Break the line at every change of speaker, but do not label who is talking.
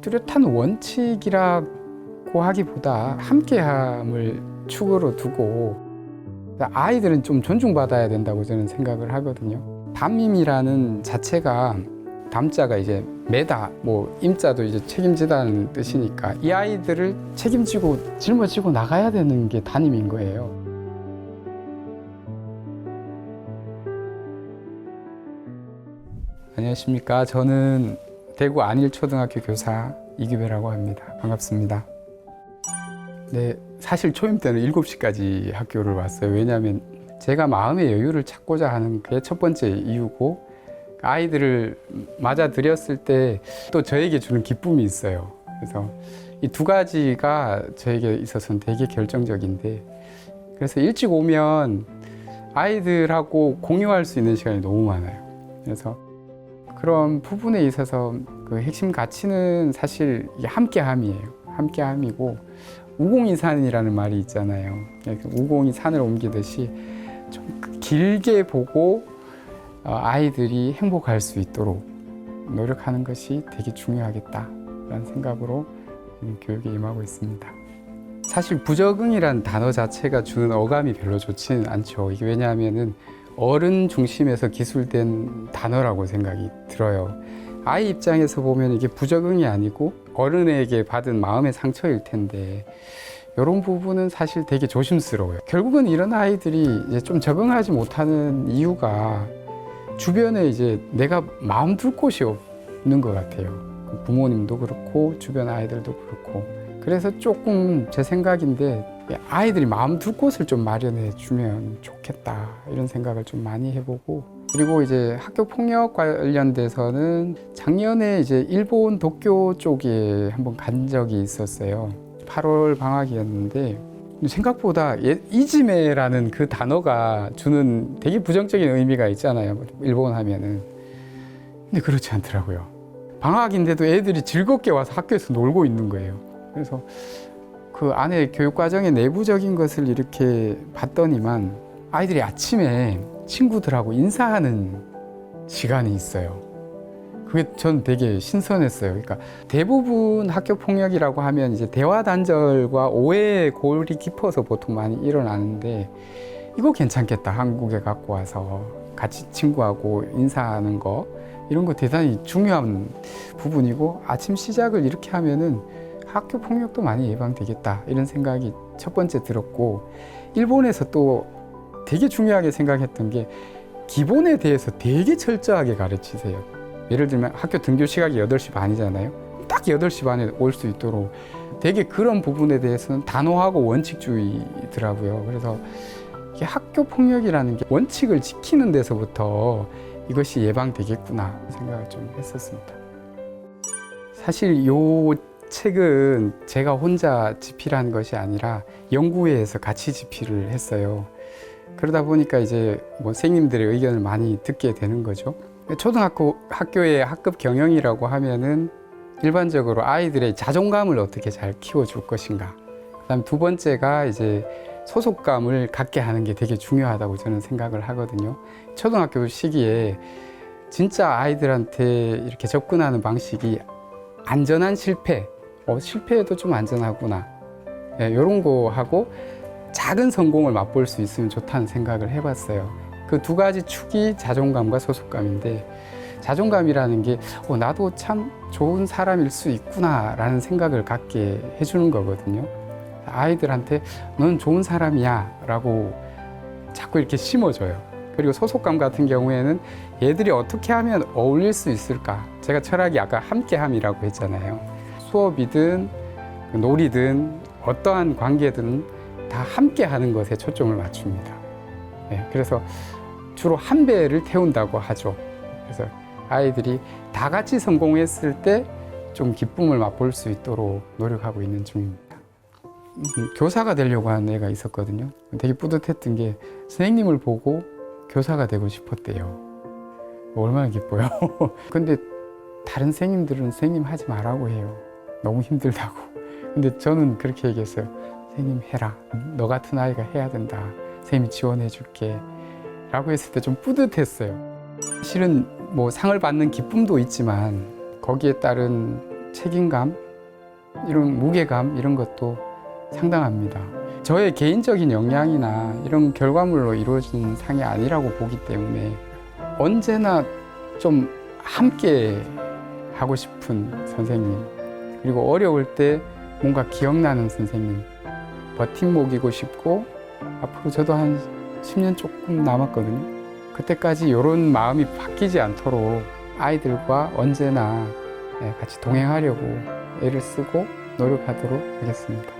뚜렷한 원칙이라고 하기보다 함께함을 축으로 두고 아이들은 좀 존중받아야 된다고 저는 생각을 하거든요. 담임이라는 자체가 담자가 이제 매다, 뭐 임자도 이제 책임지다는 뜻이니까 이 아이들을 책임지고 짊어지고 나가야 되는 게 담임인 거예요. 안녕하십니까. 저는 대구 안일초등학교 교사 이규배라고 합니다. 반갑습니다. 네, 사실 초임 때는 7시까지 학교를 왔어요. 왜냐하면 제가 마음의 여유를 찾고자 하는 게 첫 번째 이유고, 아이들을 맞아들였을 때 또 저에게 주는 기쁨이 있어요. 그래서 이 두 가지가 저에게 있어서는 되게 결정적인데, 그래서 일찍 오면 아이들하고 공유할 수 있는 시간이 너무 많아요. 그래서 그런 부분에 있어서 그 핵심 가치는 사실 이게 함께함이에요. 함께함이고, 우공이산이라는 말이 있잖아요. 우공이 산을 옮기듯이 좀 길게 보고 아이들이 행복할 수 있도록 노력하는 것이 되게 중요하겠다라는 생각으로 교육에 임하고 있습니다. 사실 부적응이란 단어 자체가 주는 어감이 별로 좋지는 않죠. 이게 왜냐하면은 어른 중심에서 기술된 단어라고 생각이 들어요. 아이 입장에서 보면 이게 부적응이 아니고 어른에게 받은 마음의 상처일 텐데, 이런 부분은 사실 되게 조심스러워요. 결국은 이런 아이들이 이제 좀 적응하지 못하는 이유가 주변에 이제 내가 마음 둘 곳이 없는 것 같아요. 부모님도 그렇고 주변 아이들도 그렇고. 그래서 조금 제 생각인데, 아이들이 마음 둘 곳을 좀 마련해 주면 좋겠다, 이런 생각을 좀 많이 해보고, 그리고 이제 학교 폭력 관련돼서는 작년에 이제 일본 도쿄 쪽에 한번 간 적이 있었어요. 8월 방학이었는데 생각보다 이지메라는 그 단어가 주는 되게 부정적인 의미가 있잖아요, 일본 하면은. 근데 그렇지 않더라고요. 방학인데도 애들이 즐겁게 와서 학교에서 놀고 있는 거예요. 그래서 그 안에 교육과정의 내부적인 것을 이렇게 봤더니만 아이들이 아침에 친구들하고 인사하는 시간이 있어요. 그게 전 되게 신선했어요. 그러니까 대부분 학교 폭력이라고 하면 이제 대화 단절과 오해의 골이 깊어서 보통 많이 일어나는데, 이거 괜찮겠다. 한국에 갖고 와서 같이 친구하고 인사하는 거, 이런 거 대단히 중요한 부분이고, 아침 시작을 이렇게 하면은 학교 폭력도 많이 예방되겠다, 이런 생각이 첫 번째 들었고, 일본에서 또 되게 중요하게 생각했던 게 기본에 대해서 되게 철저하게 가르치세요. 예를 들면 학교 등교 시각이 8시 반이잖아요. 딱 8시 반에 올 수 있도록 되게 그런 부분에 대해서는 단호하고 원칙주의더라고요. 그래서 이게 학교 폭력이라는 게 원칙을 지키는 데서부터 이것이 예방되겠구나 생각을 좀 했었습니다. 사실 요 책은 제가 혼자 집필한 것이 아니라 연구회에서 같이 집필을 했어요. 그러다 보니까 이제 뭐 선생님들의 의견을 많이 듣게 되는 거죠. 학교의 학급 경영이라고 하면은 일반적으로 아이들의 자존감을 어떻게 잘 키워줄 것인가. 그다음 두 번째가 이제 소속감을 갖게 하는 게 되게 중요하다고 저는 생각을 하거든요. 초등학교 시기에 진짜 아이들한테 이렇게 접근하는 방식이 안전한 실패, 실패해도 좀 안전하구나, 이런 거 하고 작은 성공을 맛볼 수 있으면 좋다는 생각을 해봤어요. 그 두 가지 축이 자존감과 소속감인데, 자존감이라는 게 나도 참 좋은 사람일 수 있구나 라는 생각을 갖게 해주는 거거든요. 아이들한테 넌 좋은 사람이야 라고 자꾸 이렇게 심어줘요. 그리고 소속감 같은 경우에는 얘들이 어떻게 하면 어울릴 수 있을까. 제가 철학이 아까 함께함이라고 했잖아요. 수업이든 놀이든 어떠한 관계든 다 함께 하는 것에 초점을 맞춥니다. 그래서 주로 한 배를 태운다고 하죠. 그래서 아이들이 다 같이 성공했을 때 좀 기쁨을 맛볼 수 있도록 노력하고 있는 중입니다. 교사가 되려고 하는 애가 있었거든요. 되게 뿌듯했던 게 선생님을 보고 교사가 되고 싶었대요. 얼마나 기뻐요. 근데 다른 선생님들은 선생님 하지 말라고 해요. 너무 힘들다고. 근데 저는 그렇게 얘기했어요. 선생님 해라. 너 같은 아이가 해야 된다. 선생님이 지원해 줄게. 라고 했을 때 좀 뿌듯했어요. 실은 뭐 상을 받는 기쁨도 있지만 거기에 따른 책임감, 이런 무게감 이런 것도 상당합니다. 저의 개인적인 역량이나 이런 결과물로 이루어진 상이 아니라고 보기 때문에 언제나 좀 함께 하고 싶은 선생님, 그리고 어려울 때 뭔가 기억나는 선생님, 버팀목이고 싶고 앞으로 저도 한 10년 조금 남았거든요. 그때까지 이런 마음이 바뀌지 않도록 아이들과 언제나 같이 동행하려고 애를 쓰고 노력하도록 하겠습니다.